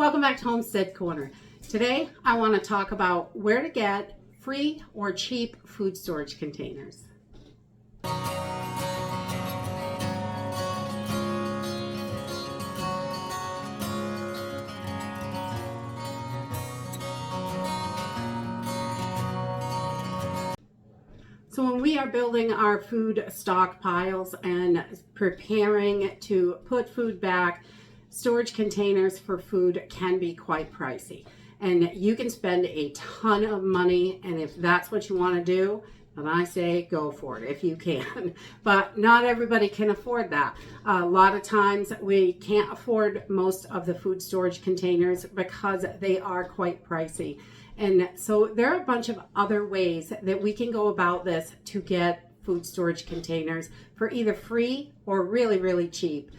welcome back to Homestead Corner. Today I want to talk about where to get free or cheap food storage containers. So when we are building our food stockpiles and preparing to put food back, storage containers for food can be quite pricey. And you can spend a ton of money, and if that's what you want to do, then I say go for it if you can. But not everybody can afford that. A lot of times we can't afford most of the food storage containers because they are quite pricey. And so there are a bunch of other ways that we can go about this to get food storage containers for either free or really, really cheap.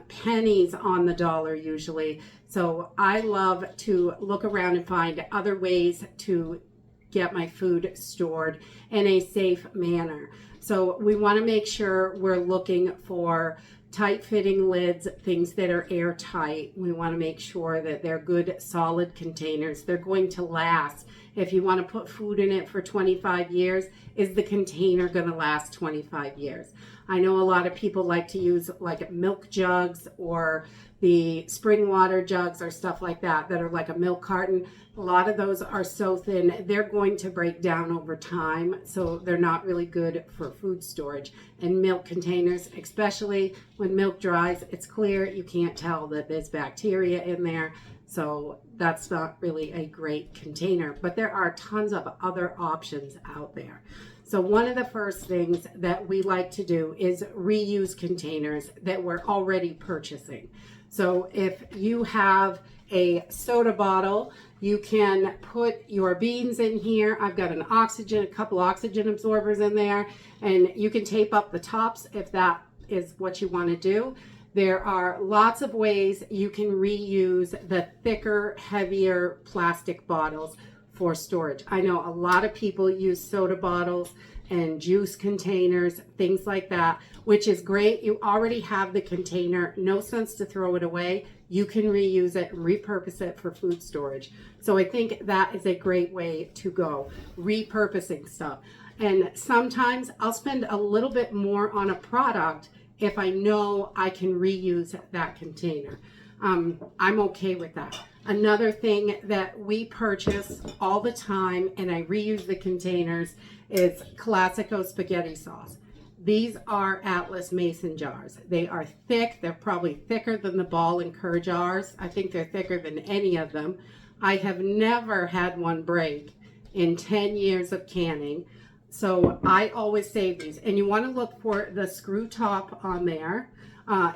Pennies on the dollar usually. So I love to look around and find other ways to get my food stored in a safe manner. So we want to make sure we're looking for tight fitting lids, things that are airtight. We want to make sure that they're good solid containers. They're going to last. If you want to put food in it for 25 years, is the container going to last 25 years? I know a lot of people like to use like milk jugs or the spring water jugs or stuff like that are like a milk carton. A lot of those are so thin, they're going to break down over time, so they're not really good for food storage. And milk containers, especially when milk dries, it's clear, you can't tell that there's bacteria in there, so that's not really a great container. But there are tons of other options out there. So one of the first things that we like to do is reuse containers that we're already purchasing. So if you have a soda bottle, you can put your beans in here. I've got a couple oxygen absorbers in there, and you can tape up the tops if that is what you want to do. There are lots of ways you can reuse the thicker, heavier plastic bottles for storage. I know a lot of people use soda bottles and juice containers, things like that, which is great. You already have the container, no sense to throw it away. You can reuse it and repurpose it for food storage. So I think that is a great way to go, repurposing stuff. And sometimes I'll spend a little bit more on a product if I know I can reuse that container. I'm okay with that. Another thing that we purchase all the time, and I reuse the containers, is Classico spaghetti sauce. These are Atlas Mason jars. They are thick. They're probably thicker than the Ball and Kerr jars. I think they're thicker than any of them. I have never had one break in 10 years of canning. So I always save these. And you want to look for the screw top on there.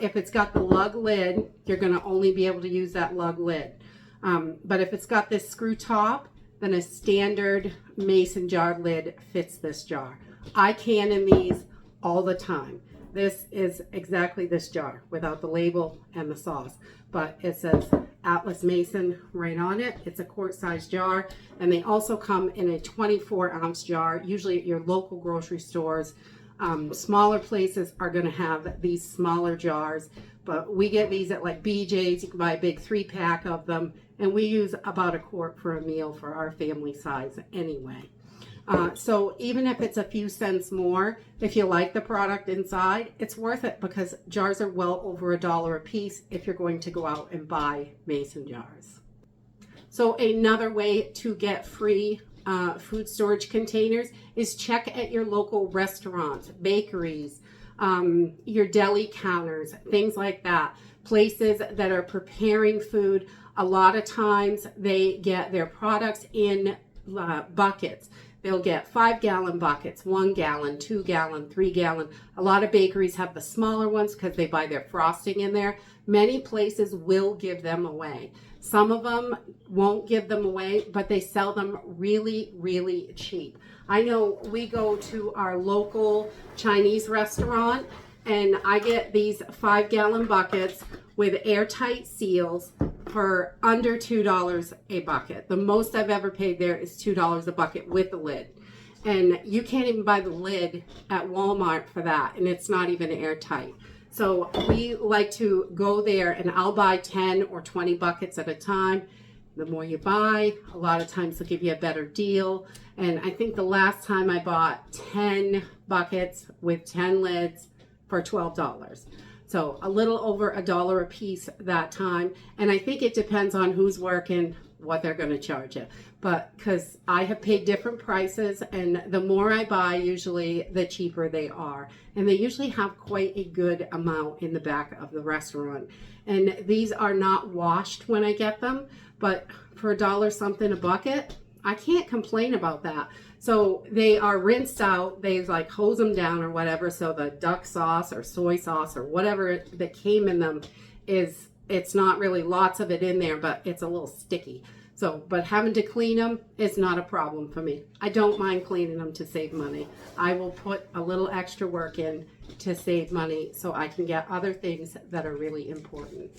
If it's got the lug lid, you're going to only be able to use that lug lid. But if it's got this screw top, then a standard mason jar lid fits this jar. I can in these all the time. This is exactly this jar without the label and the sauce, but it says Atlas Mason right on it. It's a quart-sized jar, and they also come in a 24-ounce jar, usually at your local grocery stores. Smaller places are going to have these smaller jars, but we get these at like BJ's. You can buy a big 3-pack of them, and we use about a quart for a meal for our family size anyway. So even if it's a few cents more, if you like the product inside, it's worth it because jars are well over $1 a piece if you're going to go out and buy mason jars. So another way to get free food storage containers is check at your local restaurants, bakeries, your deli counters, things like that. Places that are preparing food, a lot of times they get their products in buckets. They'll get 5-gallon buckets, 1 gallon, 2 gallon, 3 gallon. A lot of bakeries have the smaller ones because they buy their frosting in there. Many places will give them away. Some of them won't give them away, but they sell them really, really cheap. I know we go to our local Chinese restaurant and I get these 5-gallon buckets with airtight seals for under $2 a bucket. The most I've ever paid there is $2 a bucket with the lid. And you can't even buy the lid at Walmart for that, and it's not even airtight. So we like to go there, and I'll buy 10 or 20 buckets at a time. The more you buy, a lot of times they'll give you a better deal. And I think the last time I bought 10 buckets with 10 lids for $12. So a little over $1 a piece that time. And I think it depends on who's working, what they're going to charge you. But because I have paid different prices, and the more I buy, usually the cheaper they are. And they usually have quite a good amount in the back of the restaurant. And these are not washed when I get them, but for $1 something a bucket, I can't complain about that. So they are rinsed out. They like hose them down or whatever. So the duck sauce or soy sauce or whatever that came in them it's not really lots of it in there, but it's a little sticky. So, but having to clean them is not a problem for me. I don't mind cleaning them to save money. I will put a little extra work in to save money so I can get other things that are really important.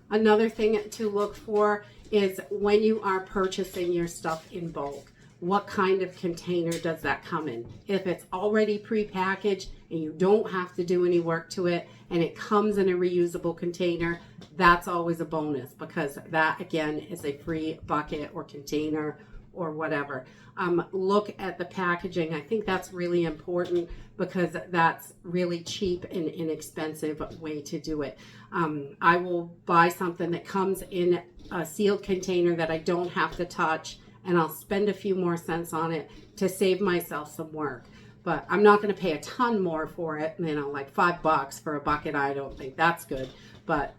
Another thing to look for is when you are purchasing your stuff in bulk, what kind of container does that come in? If it's already prepackaged and you don't have to do any work to it, and it comes in a reusable container, that's always a bonus, because that again is a free bucket or container or whatever. Look at the packaging. I think that's really important, because that's really cheap and inexpensive way to do it. I will buy something that comes in a sealed container that I don't have to touch, and I'll spend a few more cents on it to save myself some work. But I'm not going to pay a ton more for it, like $5 for a bucket. I don't think that's good. But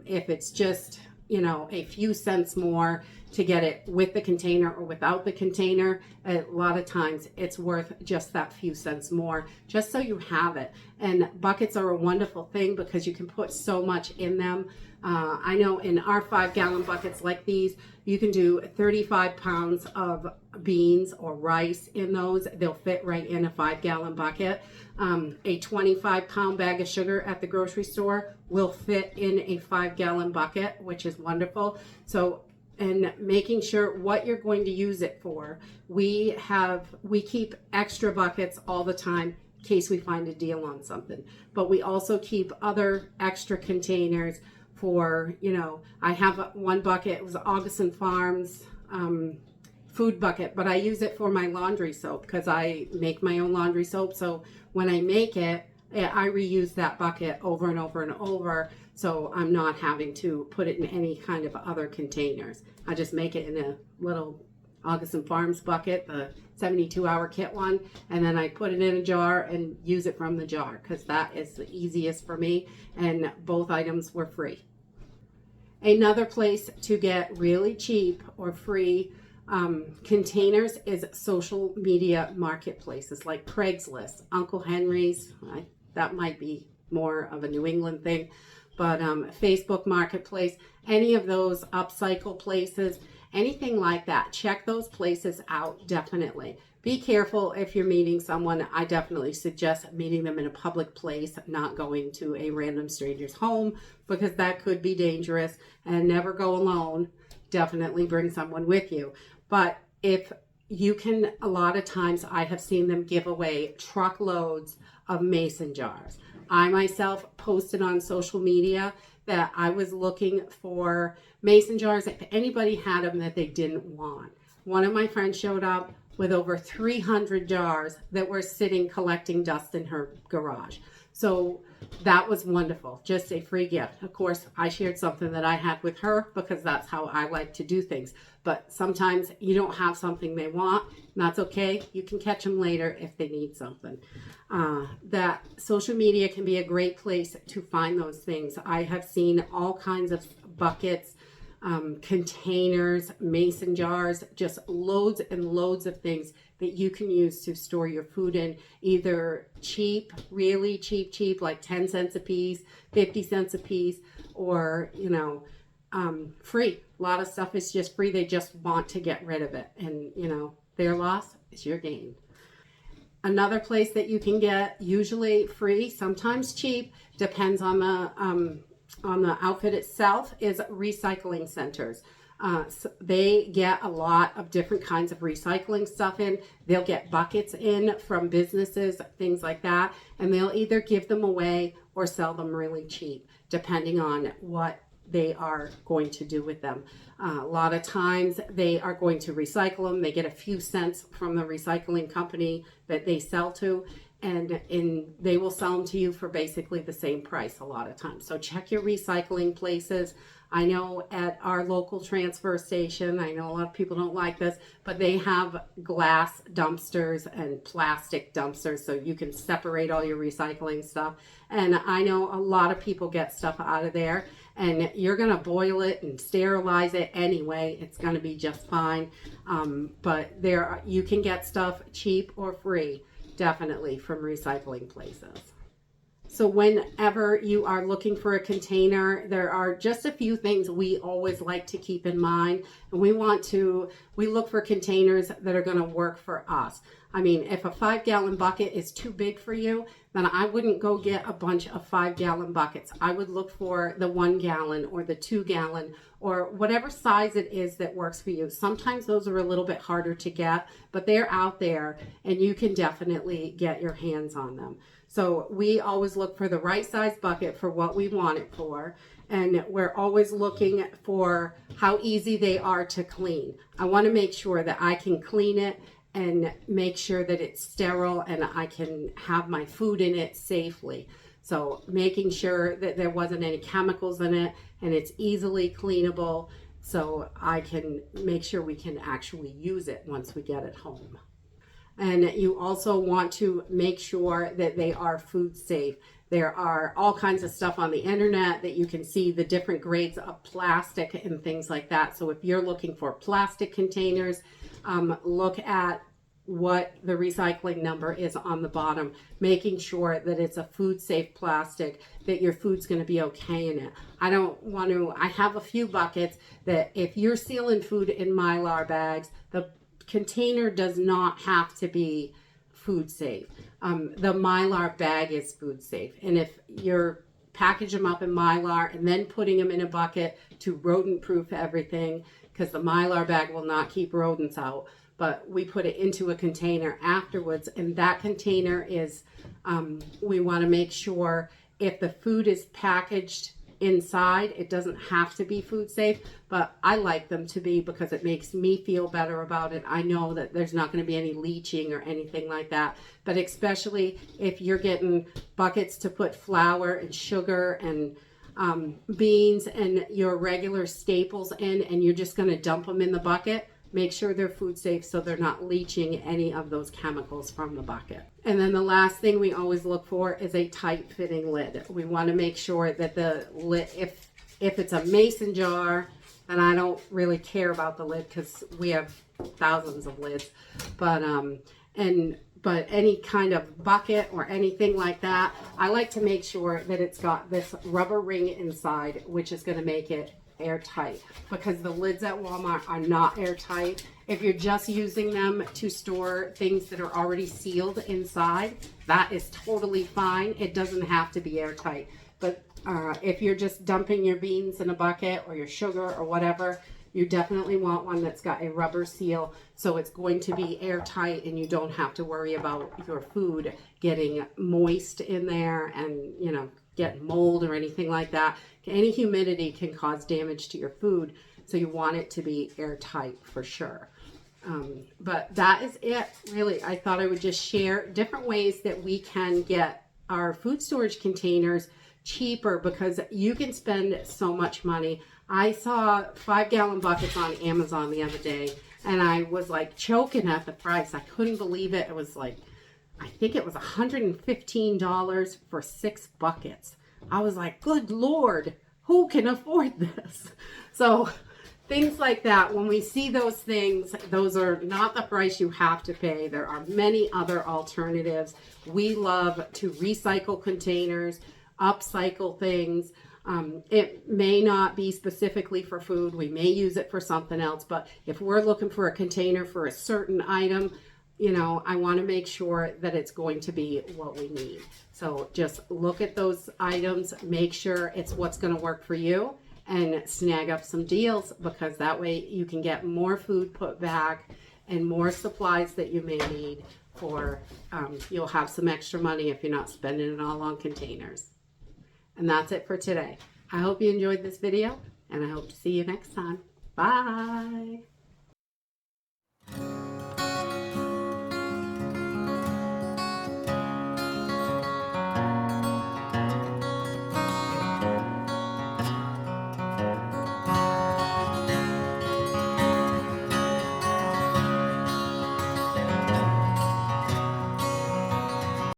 if it's just, a few cents more to get it with the container or without the container, a lot of times it's worth just that few cents more, just so you have it. And buckets are a wonderful thing because you can put so much in them. I know in our 5-gallon buckets like these, you can do 35 pounds of beans or rice in those. They'll fit right in a 5-gallon bucket. A 25-pound bag of sugar at the grocery store will fit in a 5-gallon bucket, which is wonderful. So, and making sure what you're going to use it for. We keep extra buckets all the time in case we find a deal on something. But we also keep other extra containers for, I have one bucket. It was Augustin Farms food bucket, but I use it for my laundry soap because I make my own laundry soap. So when I make it, I reuse that bucket over and over and over. So I'm not having to put it in any kind of other containers. I just make it in a little Augustin Farms bucket, the 72-hour kit one, and then I put it in a jar and use it from the jar because that is the easiest for me, and both items were free. Another place to get really cheap or free containers is social media marketplaces like Craigslist, Uncle Henry's. That might be more of a New England thing, but Facebook Marketplace, any of those upcycle places, anything like that, check those places out definitely. Be careful if you're meeting someone. I definitely suggest meeting them in a public place, not going to a random stranger's home, because that could be dangerous. And never go alone. Definitely bring someone with you. But if you can, a lot of times I have seen them give away truckloads of mason jars. I myself posted on social media that I was looking for mason jars, if anybody had them that they didn't want. One of my friends showed up with over 300 jars that were sitting collecting dust in her garage. So that was wonderful, just a free gift. Of course, I shared something that I had with her because that's how I like to do things. But sometimes you don't have something they want, and that's okay. You can catch them later if they need something. That social media can be a great place to find those things. I have seen all kinds of buckets, containers, mason jars, just loads and loads of things that you can use to store your food in, either cheap, really cheap, like 10 cents a piece, 50 cents a piece, or, free. A lot of stuff is just free. They just want to get rid of it. And, their loss is your gain. Another place that you can get, usually free, sometimes cheap, depends on the outfit itself, is recycling centers. So they get a lot of different kinds of recycling stuff in. They'll get buckets in from businesses, things like that, and they'll either give them away or sell them really cheap, depending on what they are going to do with them. A lot of times they are going to recycle them. They get a few cents from the recycling company that they sell to, and they will sell them to you for basically the same price a lot of times. So check your recycling places. I know at our local transfer station, I know a lot of people don't like this, but they have glass dumpsters and plastic dumpsters, so you can separate all your recycling stuff. And I know a lot of people get stuff out of there, and you're going to boil it and sterilize it anyway. It's going to be just fine. But you can get stuff cheap or free, definitely, from recycling places. So whenever you are looking for a container, there are just a few things we always like to keep in mind. And we look for containers that are going to work for us. I mean, if a 5-gallon bucket is too big for you, then I wouldn't go get a bunch of 5-gallon buckets. I would look for the 1-gallon or the 2-gallon or whatever size it is that works for you. Sometimes those are a little bit harder to get, but they're out there and you can definitely get your hands on them. So we always look for the right size bucket for what we want it for. And we're always looking for how easy they are to clean. I want to make sure that I can clean it and make sure that it's sterile and I can have my food in it safely. So making sure that there wasn't any chemicals in it and it's easily cleanable, so I can make sure we can actually use it once we get it home. And you also want to make sure that they are food safe. There are all kinds of stuff on the internet that you can see the different grades of plastic and things like that. So if you're looking for plastic containers, look at what the recycling number is on the bottom, making sure that it's a food safe plastic, that your food's going to be okay in it. I have a few buckets that if you're sealing food in Mylar bags, the container does not have to be food safe. The Mylar bag is food safe. And if you're package them up in Mylar and then putting them in a bucket to rodent proof everything, because the Mylar bag will not keep rodents out, but we put it into a container afterwards, and that container is, we want to make sure if the food is packaged inside, it doesn't have to be food safe, but I like them to be because it makes me feel better about it. I know that there's not going to be any leaching or anything like that, but especially if you're getting buckets to put flour and sugar and beans and your regular staples in, and you're just going to dump them in the bucket, make sure they're food safe so they're not leaching any of those chemicals from the bucket. And then the last thing we always look for is a tight fitting lid. We want to make sure that the lid, if it's a mason jar, then I don't really care about the lid because we have thousands of lids. But any kind of bucket or anything like that, I like to make sure that it's got this rubber ring inside, which is going to make it airtight, because the lids at Walmart are not airtight. If you're just using them to store things that are already sealed inside, that is totally fine. It doesn't have to be airtight. But if you're just dumping your beans in a bucket or your sugar or whatever, you definitely want one that's got a rubber seal, so it's going to be airtight and you don't have to worry about your food getting moist in there and, get mold or anything like that. Any humidity can cause damage to your food, so you want it to be airtight for sure. But that is it, really. I thought I would just share different ways that we can get our food storage containers cheaper, because you can spend so much money. I saw 5-gallon buckets on Amazon the other day, and I was like choking at the price. I couldn't believe it. It was like, I think it was $115 for 6 buckets. I was like, good Lord, who can afford this? So things like that, when we see those things, those are not the price you have to pay. There are many other alternatives. We love to recycle containers, upcycle things. It may not be specifically for food. We may use it for something else, but if we're looking for a container for a certain item, I want to make sure that it's going to be what we need. So just look at those items, make sure it's what's going to work for you, and snag up some deals, because that way you can get more food put back and more supplies that you may need for, you'll have some extra money if you're not spending it all on containers. And that's it for today. I hope you enjoyed this video, and I hope to see you next time. Bye.